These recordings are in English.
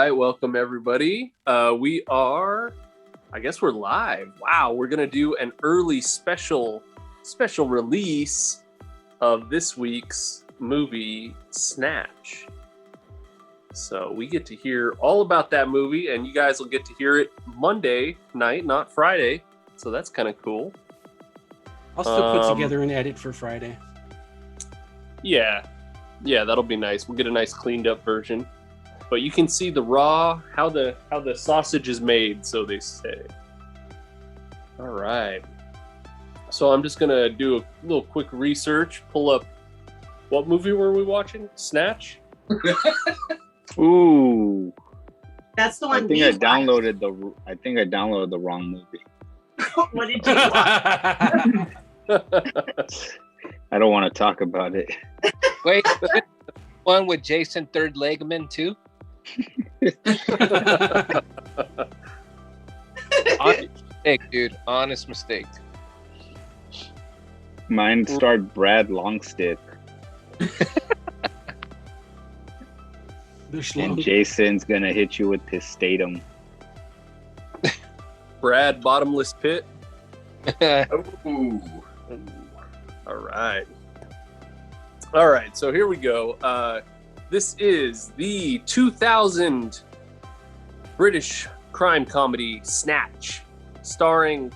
right, welcome everybody. I guess we're live. Wow, we're gonna do an early special release of this week's movie, Snatch. So we get to hear all about that movie, and you guys will get to hear it Monday night, not Friday. So that's kind of cool. I'll still put together an edit for Friday. Yeah, that'll be nice. We'll get a nice cleaned up version. But you can see the raw, how the sausage is made, so they say. All right. So I'm just gonna do a little quick research. Pull up. What movie were we watching? Snatch. Ooh. That's the one. I think I downloaded the wrong movie. What did you watch? I don't want to talk about it. Wait, one with Jason Third Legman too? Honest mistake, dude. Honest mistake. Mine starred Brad Longstick. And Jason's gonna hit you with his Statham. Brad Bottomless Pit. Ooh. All right. So here we go. This is the 2000 British crime comedy Snatch, starring,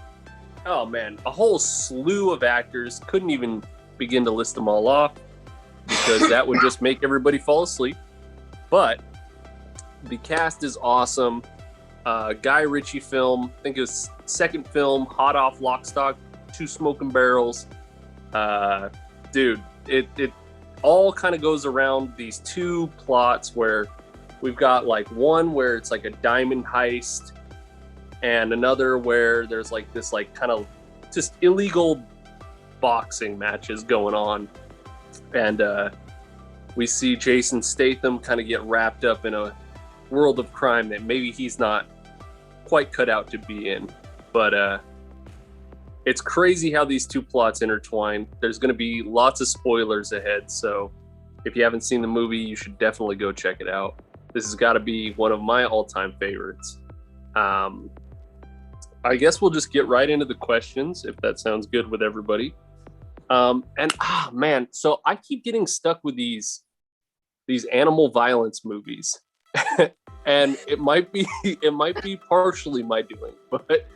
oh man, a whole slew of actors. Couldn't even begin to list them all off because that would just make everybody fall asleep. But the cast is awesome. Guy Ritchie film, I think it was second film, hot off lock, stock, 2 smoking barrels. Dude, it all kind of goes around these 2 plots where we've got like one where it's like a diamond heist and another where there's like this like kind of just illegal boxing matches going on. And we see Jason Statham kind of get wrapped up in a world of crime that maybe he's not quite cut out to be in. But it's crazy how these 2 plots intertwine. There's going to be lots of spoilers ahead, so if you haven't seen the movie, you should definitely go check it out. This has got to be one of my all-time favorites. I guess we'll just get right into the questions, if that sounds good with everybody. Man, so I keep getting stuck with these animal violence movies. And it might be partially my doing, but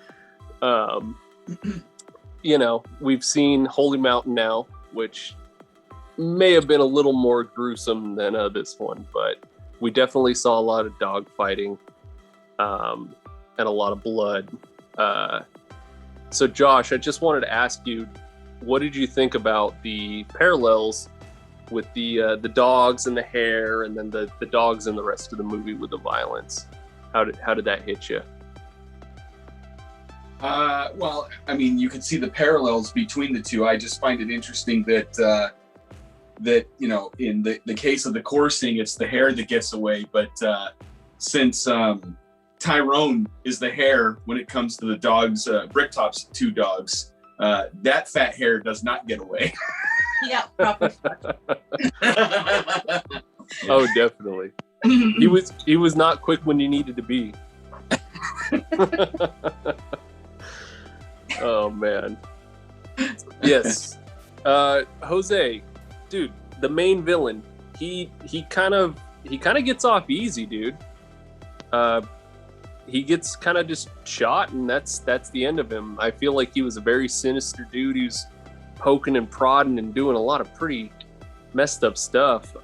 we've seen Holy Mountain now, which may have been a little more gruesome than this one, but we definitely saw a lot of dog fighting and a lot of blood. So Josh, I just wanted to ask you, what did you think about the parallels with the dogs and the hair, and then the dogs in the rest of the movie with the violence? How did that hit you? Well, I mean, you can see the parallels between the two. I just find it interesting that in the case of the coursing, it's the hair that gets away. But since Tyrone is the hair when it comes to the dogs, Bricktop's 2 dogs, that fat hair does not get away. Yeah, probably. Oh, definitely. He was not quick when you needed to be. Oh man. Yes. Jose, dude, the main villain, he kind of gets off easy, dude. He gets kind of just shot, and that's the end of him. I feel like he was a very sinister dude. He was poking and prodding and doing a lot of pretty messed up stuff.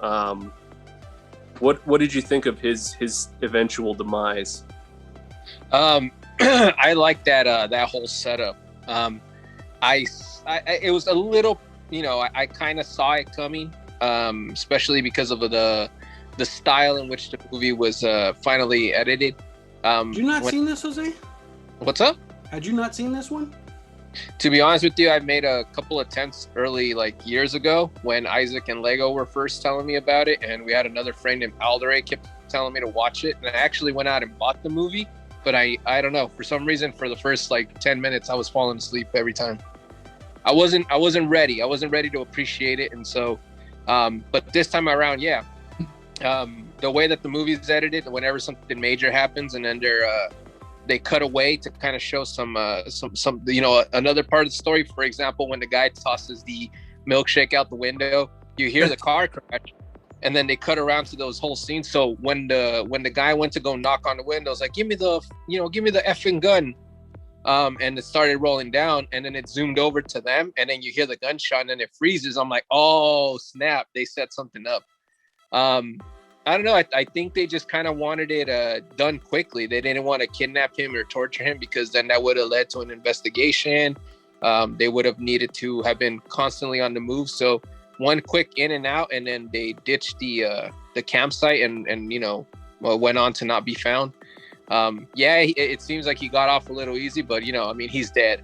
What did you think of his eventual demise? I like that whole setup. It was a little, I kind of saw it coming, especially because of the style in which the movie was finally edited. Had you not seen this, Jose? What's up? Had you not seen this one? To be honest with you, I made a couple attempts early, like years ago, when Isaac and Lego were first telling me about it, and we had another friend named Alderay kept telling me to watch it, and I actually went out and bought the movie. But I don't know, for some reason, for the first like 10 minutes, I was falling asleep every time. I wasn't ready. I wasn't ready to appreciate it, and so, but this time around, yeah, the way that the movie's edited, whenever something major happens, and then they cut away to kind of show some another part of the story. For example, when the guy tosses the milkshake out the window, you hear the car crash, and then they cut around to those whole scenes. So when the guy went to go knock on the window, it's like, give me the effing gun. And it started rolling down, and then it zoomed over to them, and then you hear the gunshot, and then it freezes. I'm like, oh snap, they set something up. I don't know. I think they just kind of wanted it done quickly. They didn't want to kidnap him or torture him, because then that would have led to an investigation. They would have needed to have been constantly on the move. So one quick in and out, and then they ditched the campsite and went on to not be found. It seems like he got off a little easy, but he's dead.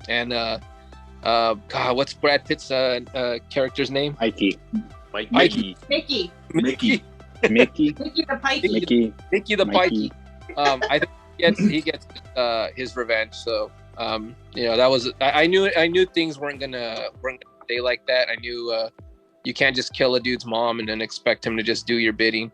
And God, what's Brad Pitt's character's name? Mickey. Mickey. Mickey. Mickey. Mickey the Pikey. Mickey the Pikey. I think he gets his revenge. So that was, I knew things weren't gonna stay like that. I knew you can't just kill a dude's mom and then expect him to just do your bidding.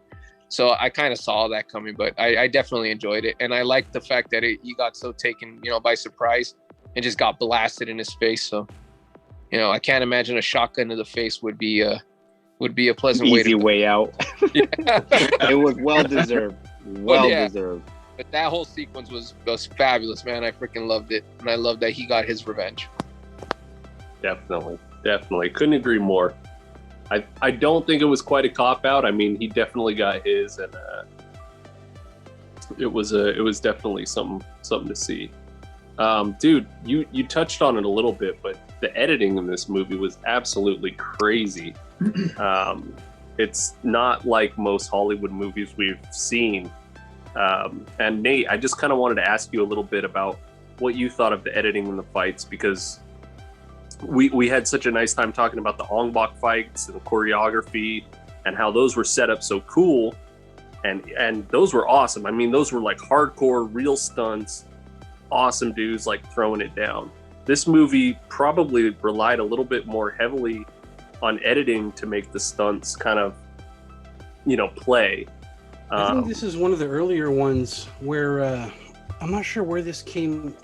So I kind of saw that coming, but I definitely enjoyed it. And I liked the fact that he got so taken, by surprise and just got blasted in his face. So, I can't imagine a shotgun to the face would be a pleasant Easy way out. It was well deserved. Deserved. But that whole sequence was fabulous, man. I freaking loved it. And I love that he got his revenge. Definitely. Couldn't agree more. I don't think it was quite a cop out. I mean, he definitely got his, and it was definitely something to see. Dude, you touched on it a little bit, but the editing in this movie was absolutely crazy. It's not like most Hollywood movies we've seen. And Nate, I just kind of wanted to ask you a little bit about what you thought of the editing in the fights, because we had such a nice time talking about the Ong Bak fights and the choreography and how those were set up so cool, and those were awesome. I mean, those were like hardcore, real stunts, awesome dudes like throwing it down. This movie probably relied a little bit more heavily on editing to make the stunts kind of, play. I think this is one of the earlier ones where I'm not sure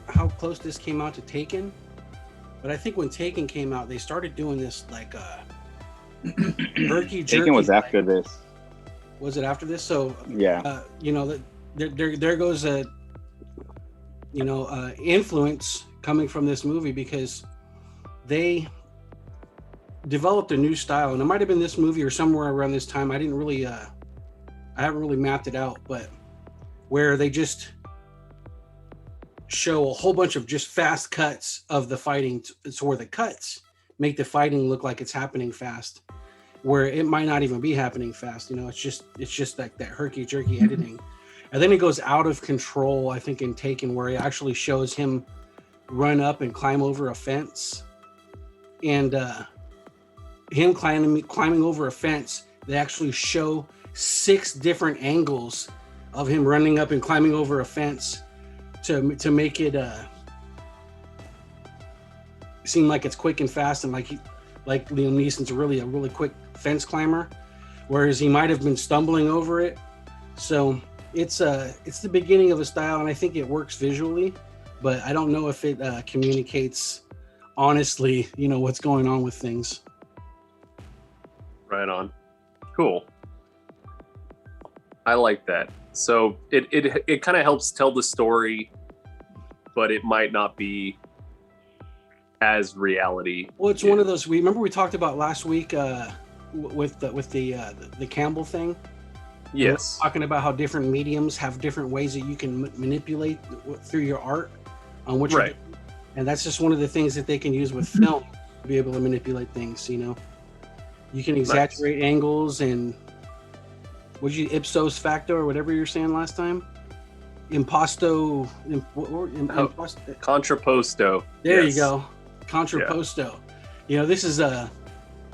how close this came out to Taken. But I think when Taken came out, they started doing this like jerky. Taken was after this. Was it after this? So yeah, there goes a influence coming from this movie, because they developed a new style, and it might have been this movie or somewhere around this time. I didn't really, I haven't really mapped it out, but where they just show a whole bunch of just fast cuts of the fighting, so where the cuts make the fighting look like it's happening fast, where it might not even be happening fast. It's just like that herky jerky editing. And then it goes out of control, I think, in Taken, where it actually shows him run up and climb over a fence, and him climbing over a fence. They actually show 6 different angles of him running up and climbing over a fence to make it seem like it's quick and fast, and like Liam Neeson's a really quick fence climber, whereas he might have been stumbling over it. So it's the beginning of a style, and I think it works visually, but I don't know if it communicates honestly, what's going on with things. Right on. Cool. I like that. So it kind of helps tell the story, but it might not be as reality. Well, it's one of those. We talked about last week with the Campbell thing. Yes. Talking about how different mediums have different ways that you can manipulate through your art, on which right. And that's just one of the things that they can use with film to be able to manipulate things. You can exaggerate angles and ipsos facto or whatever you were saying last time. Contrapposto. There you go. Contrapposto. Yeah. This is a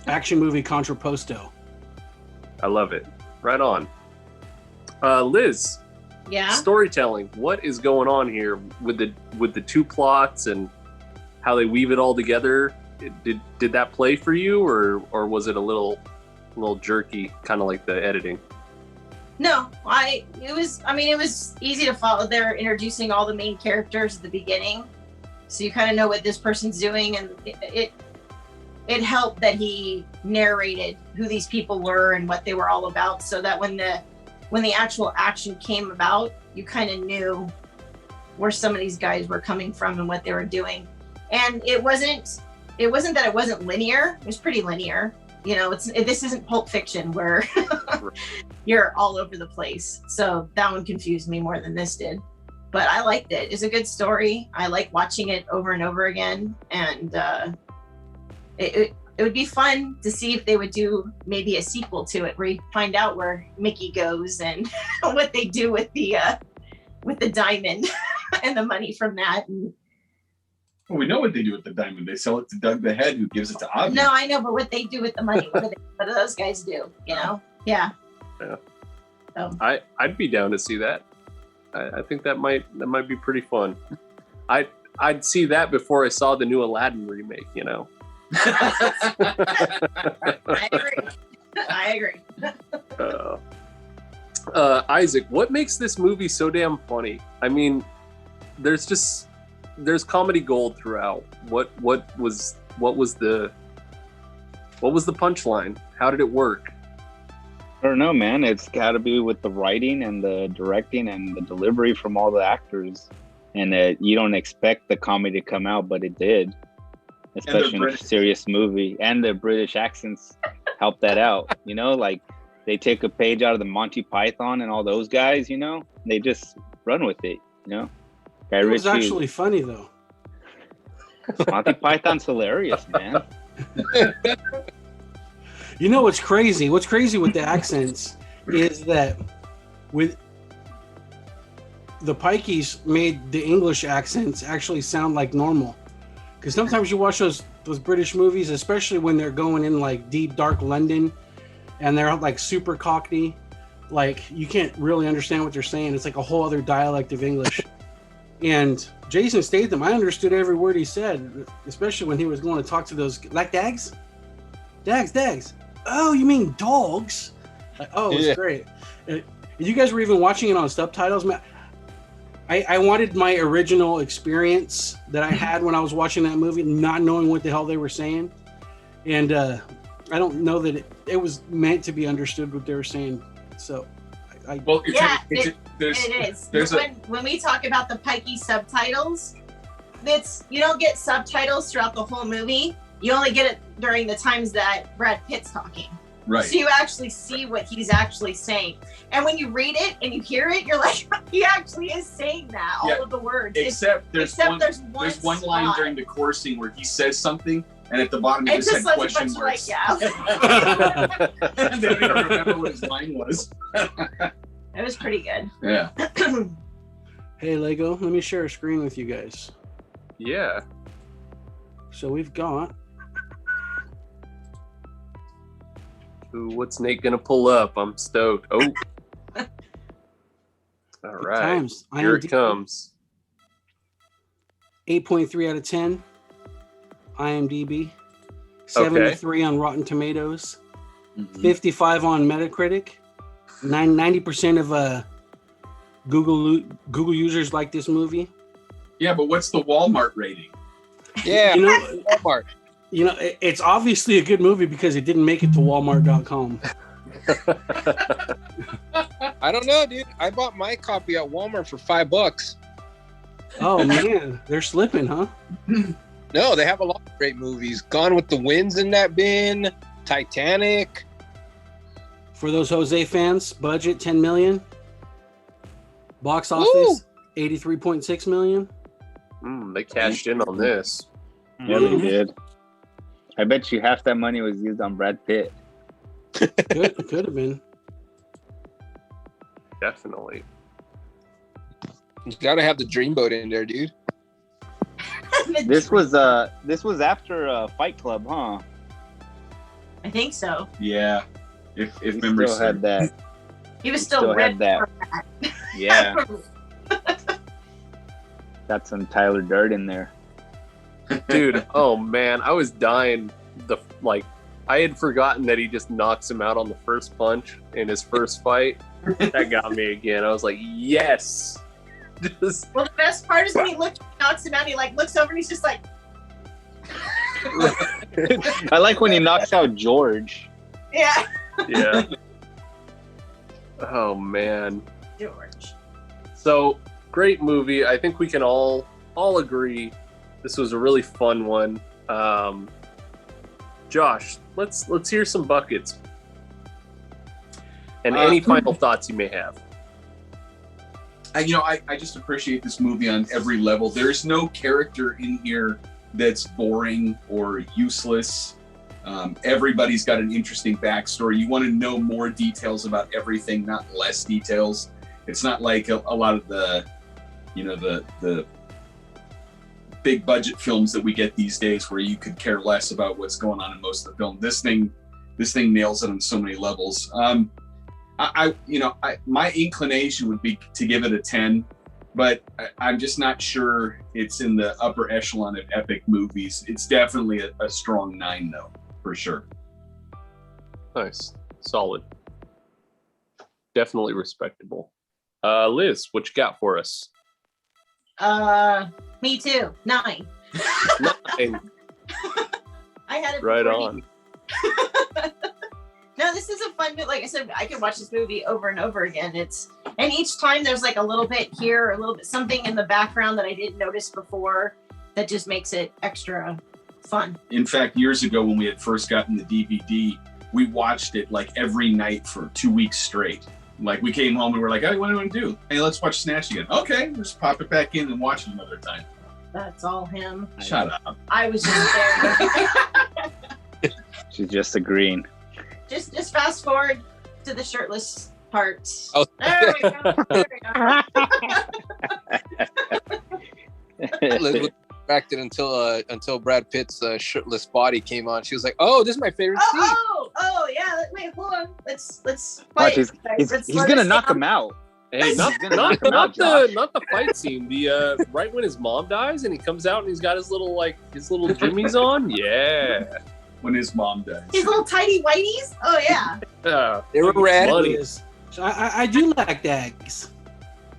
action movie contrapposto. I love it. Right on. Liz. Yeah. Storytelling. What is going on here with the two plots and how they weave it all together? Did that play for you, or was it a little jerky, kind of like the editing? No, it was easy to follow. They're introducing all the main characters at the beginning, so you kind of know what this person's doing, and it helped that he narrated who these people were and what they were all about, so that when the actual action came about, you kind of knew where some of these guys were coming from and what they were doing. And it wasn't that it wasn't linear. It was pretty linear. You know, this isn't Pulp Fiction where you're all over the place. So that one confused me more than this did. But I liked it. It's a good story. I like watching it over and over again. And it would be fun to see if they would do maybe a sequel to it where you find out where Mickey goes and what they do with the diamond and the money from that. And, well, we know what they do with the diamond. They sell it to Doug the Head, who gives it to Avi. no, I know, but what they do with the money, what do those guys do? You know? Yeah. Yeah. So. I'd be down to see that. I think that might be pretty fun. I'd see that before I saw the new Aladdin remake. You know. I agree. Isaac, what makes this movie so damn funny? I mean, there's comedy gold throughout. What was the punchline? How did it work? I don't know, man. It's got to be with the writing and the directing and the delivery from all the actors. And you don't expect the comedy to come out, but it did. Especially in a serious movie. And the British accents help that out. You know, like they take a page out of the Monty Python and all those guys, you know? They just run with it, you know? It was actually funny, though. Monty Python's hilarious, man. You know what's crazy? What's crazy with the accents is that with the Pikeys made the English accents actually sound like normal. Because sometimes you watch those British movies, especially when they're going in like deep, dark London, and they're like super Cockney, like you can't really understand what they're saying. It's like a whole other dialect of English. And Jason Statham, I understood every word he said, especially when he was going to talk to those, like Daggs? Daggs. Oh, you mean dogs? Like, oh, it's great. You guys were even watching it on subtitles, man. I wanted my original experience that I had when I was watching that movie, not knowing what the hell they were saying. And I don't know that it was meant to be understood what they were saying. So, it is. When we talk about the Pikey subtitles, you don't get subtitles throughout the whole movie. You only get it during the times that Brad Pitt's talking. Right. So you actually see what he's actually saying. And when you read it and you hear it, you're like, he actually is saying that, all of the words. Except there's one line during the coursing where he says something, and at the bottom it just said question marks. And they don't even remember what his line was. It was pretty good. Yeah. Hey, Lego, let me share a screen with you guys. Yeah. So we've got... Ooh, what's Nate gonna pull up? I'm stoked. Oh. All right. Here it comes. 8.3 out of 10. IMDb. 73 on Rotten Tomatoes. 55 on Metacritic. 90% of Google users like this movie. Yeah, but what's the Walmart rating? Yeah, Walmart. You know, it's obviously a good movie because it didn't make it to Walmart.com. I don't know, dude. I bought my copy at Walmart for $5. Oh man, they're slipping, huh? No, they have a lot of great movies. Gone with the Wind's in that bin. Titanic. For those Jose fans, budget $10 million. Box office 83.6 million. They cashed in on this. Yeah, they did. I bet you half that money was used on Brad Pitt. Could have been. Definitely. You gotta have the Dreamboat in there, dude. This was after Fight Club, huh? I think so. Yeah. If he memory still had that. He was still had that. Yeah. Got some Tyler Dirt in there. Dude, oh man, I was dying. I had forgotten that he just knocks him out on the first punch in his first fight. That got me again. I was like, yes. Just Well, the best part is when he knocks him out. He like looks over and he's just like, I like when he knocks out George. yeah, yeah. Oh man. George. So great movie. I think we can all agree this was a really fun one. Josh, let's hear some buckets and any final thoughts you may have. I just appreciate this movie on every level. There's no character in here that's boring or useless. Everybody's got an interesting backstory. You want to know more details about everything, not less details. It's not like a lot of the big budget films that we get these days where you could care less about what's going on in most of the film. This thing nails it on so many levels. My inclination would be to give it a 10, but I'm just not sure it's in the upper echelon of epic movies. It's definitely a strong 9 though, for sure. Nice. Solid. Definitely respectable. Liz, what you got for us? Me too. 9. 9. I had it Right before on. No, this is a fun movie. Like I said, I could watch this movie over and over again. And each time there's like a little bit here, a little bit something in the background that I didn't notice before that just makes it extra fun. In fact, years ago when we had first gotten the DVD, we watched it like every night for 2 weeks straight. Like we came home and we're like, hey, what do we want to do? Hey, let's watch Snatch again. Okay, just pop it back in and watch it another time. That's all him. Shut up. I was just there. She's just agreeing. Just fast forward to the shirtless part. Oh. There we go. There we go. Liz was distracted until Brad Pitt's shirtless body came on. She was like, "Oh, this is my favorite scene." Oh, yeah. Wait, hold on. Let's Watch, fight. he's gonna knock him out. Hey, not the fight scene. The right when his mom dies and he comes out and he's got his little jimmies on. Yeah. When his mom dies. His little tidy whiteys. Oh yeah. They were red. Money. So I do like Daggs.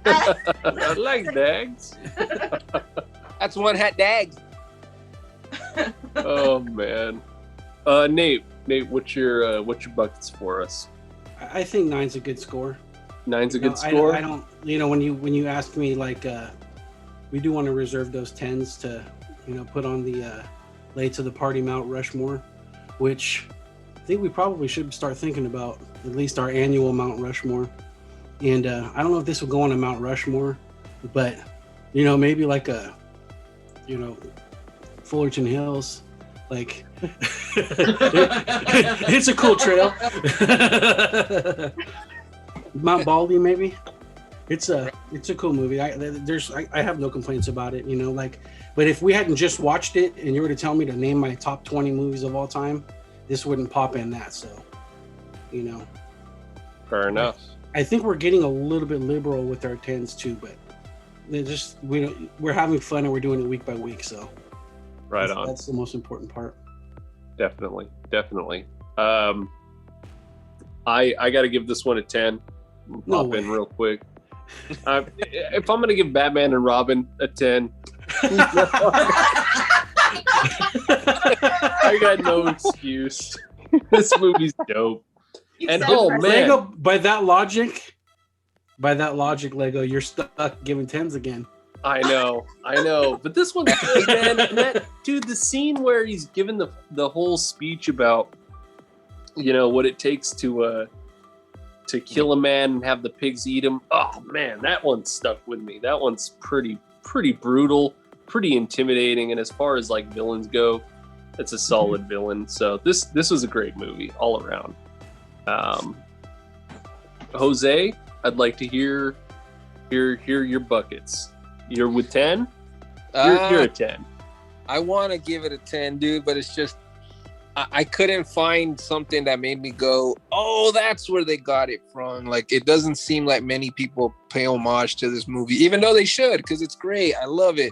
I like Daggs. That's one hat Daggs. Oh man. Nate, what's your buckets for us? I think 9's a good score. 9's a good score. I don't. When you ask me, like, we do want to reserve those 10s to, put on the lay to the party Mount Rushmore, which I think we probably should start thinking about at least our annual Mount Rushmore. And I don't know if this will go on a Mount Rushmore, but maybe like a, Fullerton Hills, like it's a cool trail. Mount Baldy, maybe. It's a cool movie. I have no complaints about it, but if we hadn't just watched it and you were to tell me to name my top 20 movies of all time, this wouldn't pop in that. So, Fair enough. I think we're getting a little bit liberal with our 10s too, but we're having fun and we're doing it week by week. So right on. That's the most important part. Definitely. I got to give this one a 10. No Pop way. in real quick. If I'm gonna give Batman and Robin a 10, I got no excuse. This movie's dope. And man, Lego, by that logic, Lego, you're stuck giving 10s again. I know. But this one's good, man. And the scene where he's given the whole speech about, what it takes to kill a man and have the pigs eat him. Oh man, that one stuck with me. That one's pretty brutal, pretty intimidating. And as far as like villains go, it's a solid villain. So this was a great movie all around. Jose, I'd like to hear your buckets. You're with 10? You're a 10. I want to give it a 10, dude, but it's just I couldn't find something that made me go, oh, that's where they got it from. Like, it doesn't seem like many people pay homage to this movie, even though they should, because it's great. I love it.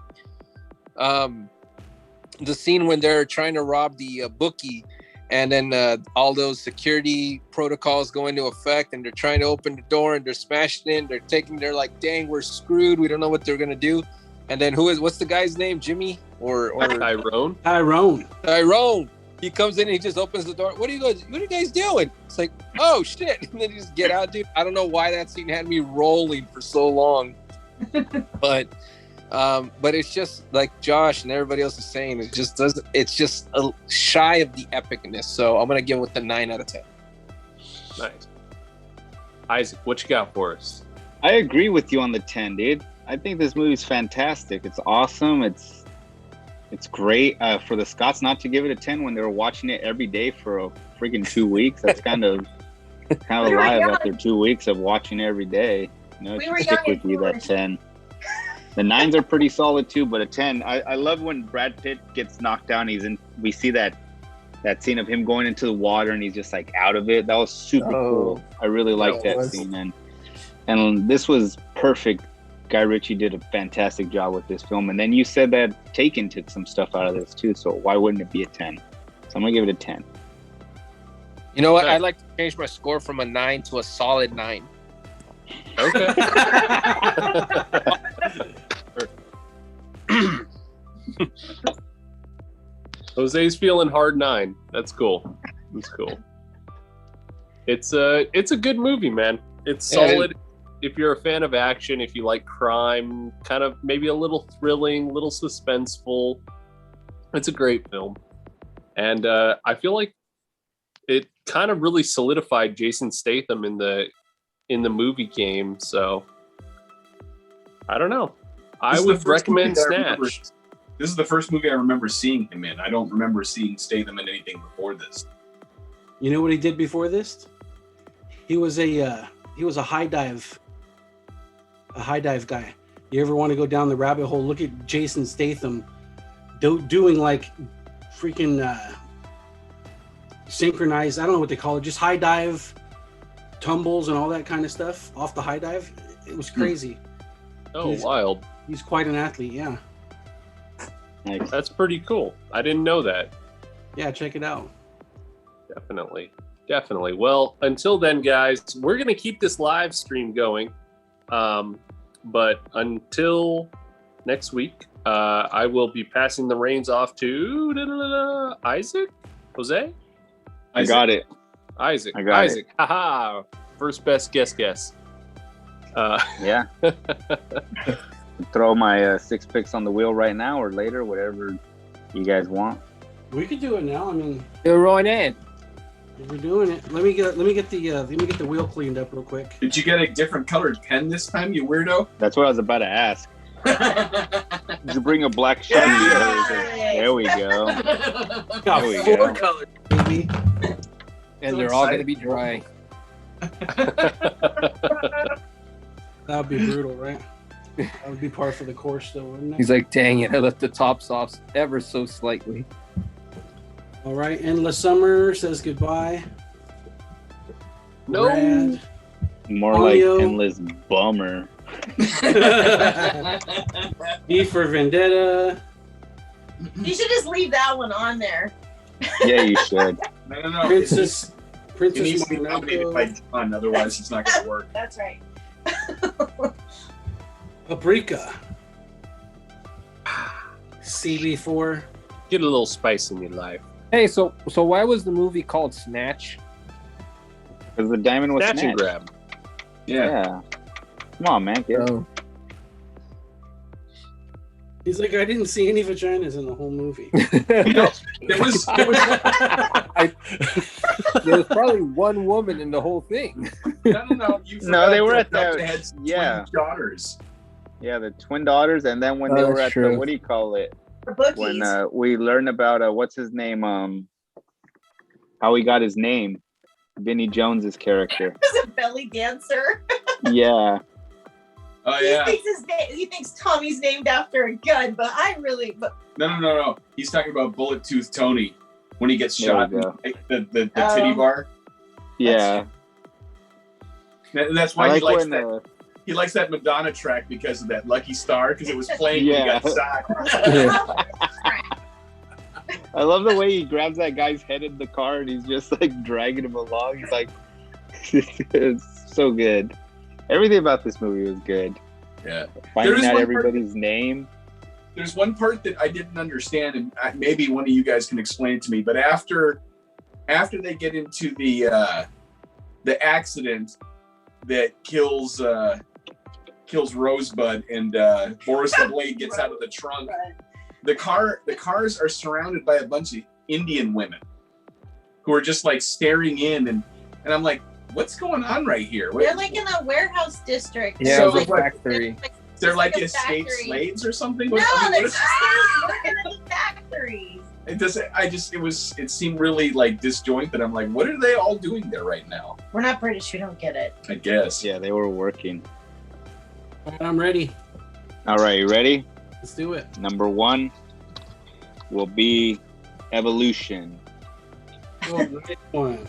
The scene when they're trying to rob the bookie and then all those security protocols go into effect, and they're trying to open the door, and they're smashing in. They're like, dang, we're screwed. We don't know what they're gonna do. And then what's the guy's name? Jimmy or Tyrone? Tyrone. He comes in and he just opens the door. What are you guys doing? It's like, oh shit. And then you just get out, dude. I don't know why that scene had me rolling for so long. But it's just like Josh and everybody else is saying, it's just a shy of the epicness. So I'm gonna give it a 9 out of 10. Nice. Isaac, what you got for us? I agree with you on the 10, dude. I think this movie's fantastic. It's awesome. It's great. For the Scots not to give it a 10 when they were watching it every day for a freaking 2 weeks, that's kind of a lie after 2 weeks of watching it every day. You know, We were stick young with and you that foolish. 10. The 9s are pretty solid too, but a 10. I love when Brad Pitt gets knocked down. We see that scene of him going into the water and he's just like out of it. That was super cool. I really liked that scene, and this was perfect. Guy Ritchie did a fantastic job with this film. And then you said that Taken took some stuff out of this too, so why wouldn't it be a 10? So I'm gonna give it a 10. You know what? I'd like to change my score from a 9 to a solid 9. Okay. Jose's feeling hard 9. That's cool. It's a good movie, man. It's solid. If you're a fan of action, if you like crime, kind of maybe a little thrilling, little suspenseful, it's a great film. And I feel like it kind of really solidified Jason Statham in the movie game. So I don't know. I would recommend Snatch. This is the first movie I remember seeing him in. I don't remember seeing Statham in anything before this. You know what he did before this? He was a high dive guy. You ever want to go down the rabbit hole? Look at Jason Statham doing like freaking synchronized, I don't know what they call it, just high dive tumbles and all that kind of stuff off the high dive. It was crazy. Wild. He's quite an athlete, yeah. Nice. That's pretty cool. I didn't know that. Yeah, check it out. Definitely. Well, until then, guys, we're going to keep this live stream going. But until next week, I will be passing the reins off to Isaac? Jose? I got it. Isaac. I got Isaac. Haha. First best guess. Yeah. Throw my 6 picks on the wheel right now or later, whatever you guys want. We could do it now. I mean, You're right in. we're doing it. Let me get the wheel cleaned up real quick. Did you get a different colored pen this time, you weirdo? That's what I was about to ask. Did you bring a black Sharpie? There we go. Got There we 4 go. colors, baby. And So they're all excited. going to be dry. That would be brutal, right? That would be par for the course, though, wouldn't it? He's like, dang it, I left the tops off ever so slightly. All right, Endless Summer says goodbye. No. Brad. More Audio. like endless bummer. E for Vendetta. You should just leave that one on there. Yeah, you should. No. Princess It needs to be Monaco. nominated by John, otherwise it's not going to work. That's right. Paprika. CB4. Get a little spice in your life. Hey, so why was the movie called Snatch? Because the diamond was Snatch and snatched. grab. Yeah. Come on, man. Get Oh. He's like, I didn't see any vaginas in the whole movie. There was There was probably one woman in the whole thing. no. You No, they forgot were that at the- they had twin yeah. daughters. Yeah, the twin daughters, and then when they Oh, were that's at true. the, what do you call it? The bookies. When we learned about what's his name, how he got his name, Vinnie Jones's character. He's a belly dancer. Yeah, Oh yeah. He thinks Tommy's named after a gun, but No. He's talking about Bullet Tooth Tony when he gets There shot we in go. the titty bar. yeah. That's I why like he likes when that. He likes that Madonna track because of that Lucky Star, because it was playing when he Yeah. got shot. I love the way he grabs that guy's head in the car and he's just like dragging him along. He's like, it's so good. Everything about this movie was good. Yeah. Finding out everybody's name. There's one part that I didn't understand, and maybe one of you guys can explain it to me. But after they get into the accident that kills Rosebud and Boris the Blade gets out of the trunk, the cars are surrounded by a bunch of Indian women who are just like staring in, and I'm like, what's going on right here? They're like in a warehouse district. Yeah, So, it was a like, factory. They're like a escaped factory. slaves or something. No, I mean, they're what just working in the factories. it doesn't. It seemed really like disjointed. I'm like, what are they all doing there right now? We're not British. We don't get it. I guess. Yeah, they were working. I'm ready. All right, you ready? Let's do it. Number 1 will be Evolution. Oh, nice one.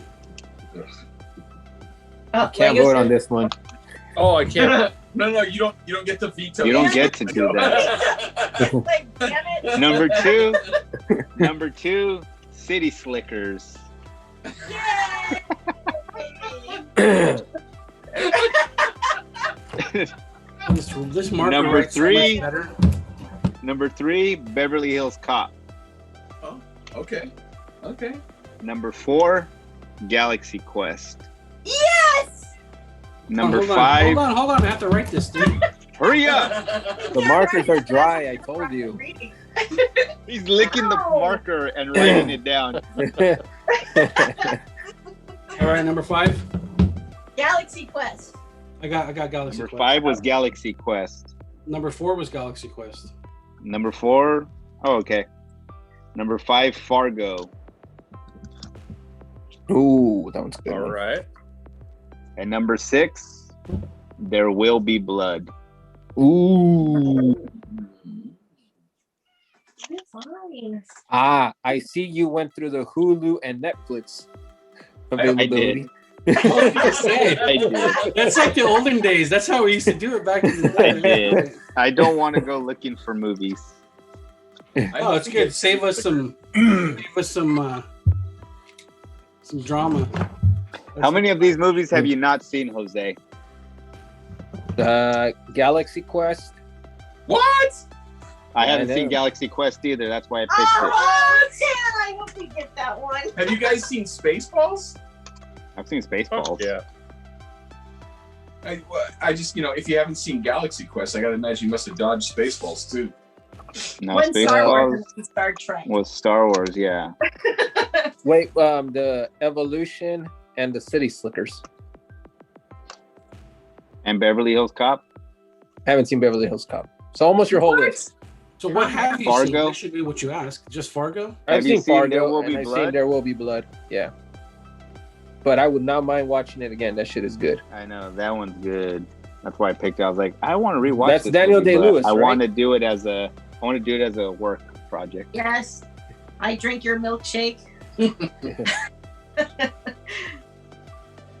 Oh, Can't Lego vote on said- this one. Oh, I can't. No, you don't get to veto. You don't get to do that. Like, damn it. Number two, City Slickers. Yay! This marker Number writes so three. much better. Number 3, Beverly Hills Cop. Okay. Number 4, Galaxy Quest. Yes! Number Hold on, 5, Hold on. I have to write this, dude. hurry up! The markers are dry, I told you. He's licking the No. marker and writing it down. All right, number 5. Galaxy Quest. I got Galaxy Number Quest. 5 was Galaxy Quest. Number 4 was Galaxy Quest. Number 4, oh, okay. Number 5, Fargo. Ooh, that one's good. All right. And number 6, There Will Be Blood. Ooh. Fine. Ah, I see you went through the Hulu and Netflix I did. I was gonna say, I did. that's like the olden days. That's how we used to do it back in the day. I did. I don't want to go looking for movies. Oh, it's good. Save us some drama. How many of these movies have you not seen, Jose? Galaxy Quest. What? I Yeah, haven't I seen know. Galaxy Quest either. That's why I picked Oh, damn! I hope we get that one. Have you guys seen Spaceballs? it. I've seen Spaceballs. Yeah. I just, if you haven't seen Galaxy Quest, I gotta imagine you must have dodged Spaceballs too. No, One Star Wars Spaceballs and Star Trek. was Star Wars, yeah. Wait, the Evolution and the City Slickers. And Beverly Hills Cop. I haven't seen Beverly Hills Cop. So almost your whole list. So what have you seen? Fargo? That should be what you ask. Just Fargo? I've Have you seen seen Fargo There Will and Be I've Blood? seen There Will Be Blood. Yeah. But I would not mind watching it again. That shit is good. I know that one's good. That's why I picked it. I was like, I want to rewatch. That's this Daniel movie, but Day-Lewis, I right? want to do it as a. I want to do it as a work project. Yes. I drink your milkshake.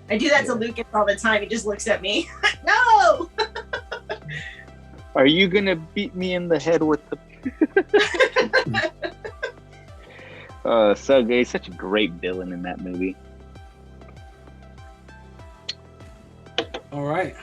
I do that to Lucas all the time. He just looks at me. No! Are you gonna beat me in the head with the? So good. He's such a great villain in that movie. All right.